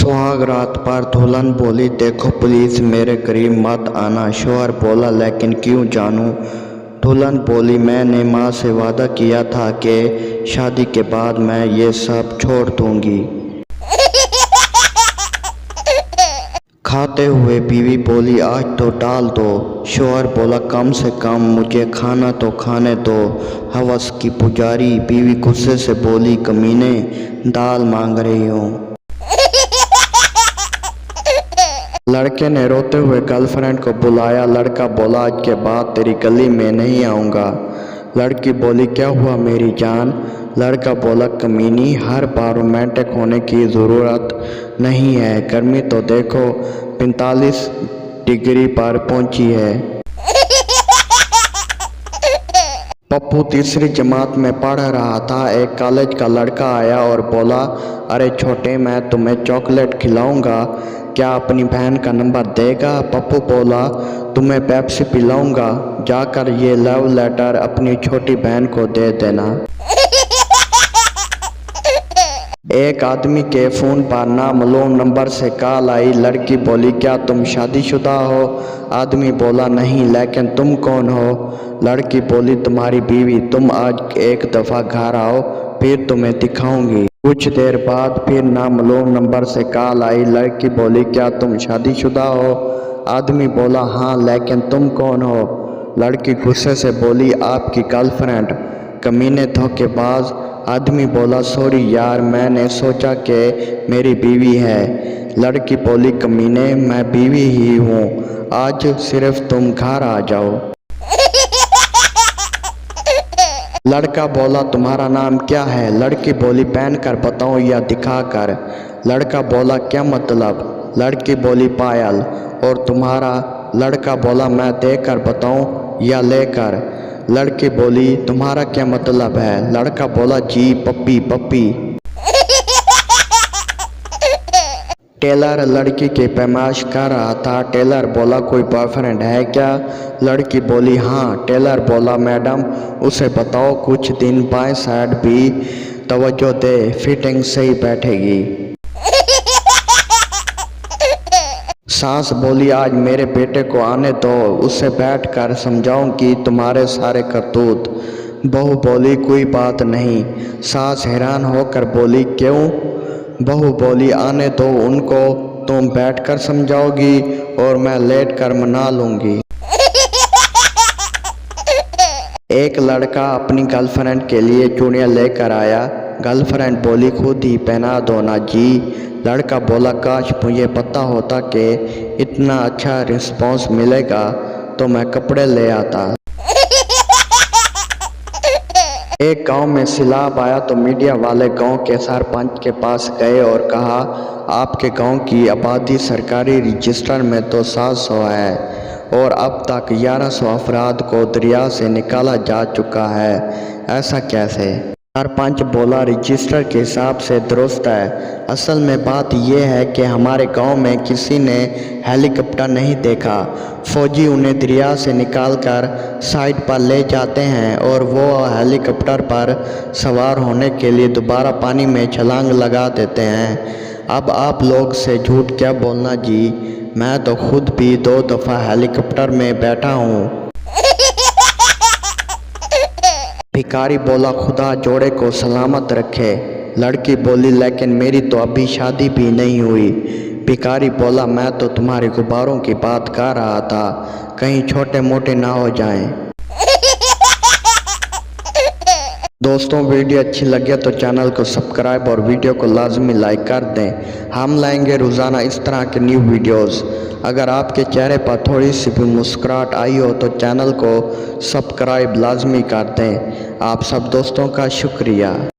सुहाग रात पर दुल्हन बोली, देखो प्लीज मेरे करीब मत आना। शौहर बोला, लेकिन क्यों जानू? दुल्हन बोली, मैंने माँ से वादा किया था कि शादी के बाद मैं ये सब छोड़ दूंगी। खाते हुए बीवी बोली, आज तो टाल दो। शौहर बोला, कम से कम मुझे खाना तो खाने दो। हवस की पुजारी। बीवी गुस्से से बोली, कमीने, दाल मांग रही हूँ। लड़के ने रोते हुए गर्लफ्रेंड को बुलाया। लड़का बोला, आज के बाद तेरी गली में नहीं आऊँगा। लड़की बोली, क्या हुआ मेरी जान? लड़का बोला, कमीनी, हर बार रोमांटिक होने की ज़रूरत नहीं है। गर्मी तो देखो 45 डिग्री पर पहुंची है। पप्पू तीसरी जमात में पढ़ रहा था। एक कॉलेज का लड़का आया और बोला, अरे छोटे, मैं तुम्हें चॉकलेट खिलाऊंगा, क्या अपनी बहन का नंबर देगा? पप्पू बोला, तुम्हें पेप्सी पिलाऊंगा, जाकर ये लव लेटर अपनी छोटी बहन को दे देना। एक आदमी के फ़ोन पर नामालूम नंबर से कॉल आई। लड़की बोली, क्या तुम शादीशुदा हो? आदमी बोला, नहीं, लेकिन तुम कौन हो? लड़की बोली, तुम्हारी बीवी। तुम आज एक दफ़ा घर आओ, फिर तुम्हें दिखाऊंगी। कुछ देर बाद फिर नामालूम नंबर से कॉल आई। लड़की बोली, क्या तुम शादीशुदा हो? आदमी बोला, हाँ, लेकिन तुम कौन हो? लड़की गुस्से से बोली, आपकी गर्लफ्रेंड। कमीने धोखेबाज। आदमी बोला, सॉरी यार, मैंने सोचा कि मेरी बीवी है। लड़की बोली, कमीने, मैं बीवी ही हूँ, आज सिर्फ तुम घर आ जाओ। लड़का बोला, तुम्हारा नाम क्या है? लड़की बोली, पहन कर बताऊँ या दिखा कर? लड़का बोला, क्या मतलब? लड़की बोली, पायल। और तुम्हारा? लड़का बोला, मैं देकर बताऊँ या लेकर? लड़की बोली, तुम्हारा क्या मतलब है? लड़का बोला, जी पप्पी पप्पी। टेलर लड़की की पैमाइश कर रहा था। टेलर बोला, कोई बॉयफ्रेंड है क्या? लड़की बोली, हाँ। टेलर बोला, मैडम उसे बताओ कुछ दिन बाएं साइड भी तवज्जो दे, फिटिंग सही बैठेगी। सास बोली, आज मेरे बेटे को आने दो, उससे बैठकर समझाऊंगी तुम्हारे सारे करतूत। बहू बोली, कोई बात नहीं। सास हैरान होकर बोली, क्यों? बहू बोली, आने दो उनको, तुम बैठकर समझाओगी और मैं लेटकर मना लूंगी। एक लड़का अपनी गर्लफ्रेंड के लिए चूड़ियाँ लेकर आया। गर्लफ्रेंड बोली, खुद ही पहना दो ना जी। लड़का बोला, काश मुझे पता होता कि इतना अच्छा रिस्पॉन्स मिलेगा तो मैं कपड़े ले आता। एक गांव में सैलाब आया तो मीडिया वाले गांव के सरपंच के पास गए और कहा, आपके गांव की आबादी सरकारी रजिस्टर में तो 700 है और अब तक 1100 अफराद को दरिया से निकाला जा चुका है, ऐसा कैसे? सरपंच बोला, रजिस्टर के हिसाब से दुरुस्त है, असल में बात यह है कि हमारे गांव में किसी ने हेलीकॉप्टर नहीं देखा। फौजी उन्हें दरिया से निकालकर साइड पर ले जाते हैं और वो हेलीकॉप्टर पर सवार होने के लिए दोबारा पानी में छलांग लगा देते हैं। अब आप लोग से झूठ क्या बोलना जी, मैं तो खुद भी 2 दफ़ा हेलीकॉप्टर में बैठा हूँ। भिखारी बोला, खुदा जोड़े को सलामत रखे। लड़की बोली, लेकिन मेरी तो अभी शादी भी नहीं हुई। भिखारी बोला, मैं तो तुम्हारे गुब्बारों की बात कर रहा था, कहीं छोटे मोटे ना हो जाएं। दोस्तों, वीडियो अच्छी लगे तो चैनल को सब्सक्राइब और वीडियो को लाजमी लाइक कर दें। हम लाएंगे रोज़ाना इस तरह के न्यू वीडियोस। अगर आपके चेहरे पर थोड़ी सी भी मुस्कुराहट आई हो तो चैनल को सब्सक्राइब लाजमी कर दें। आप सब दोस्तों का शुक्रिया।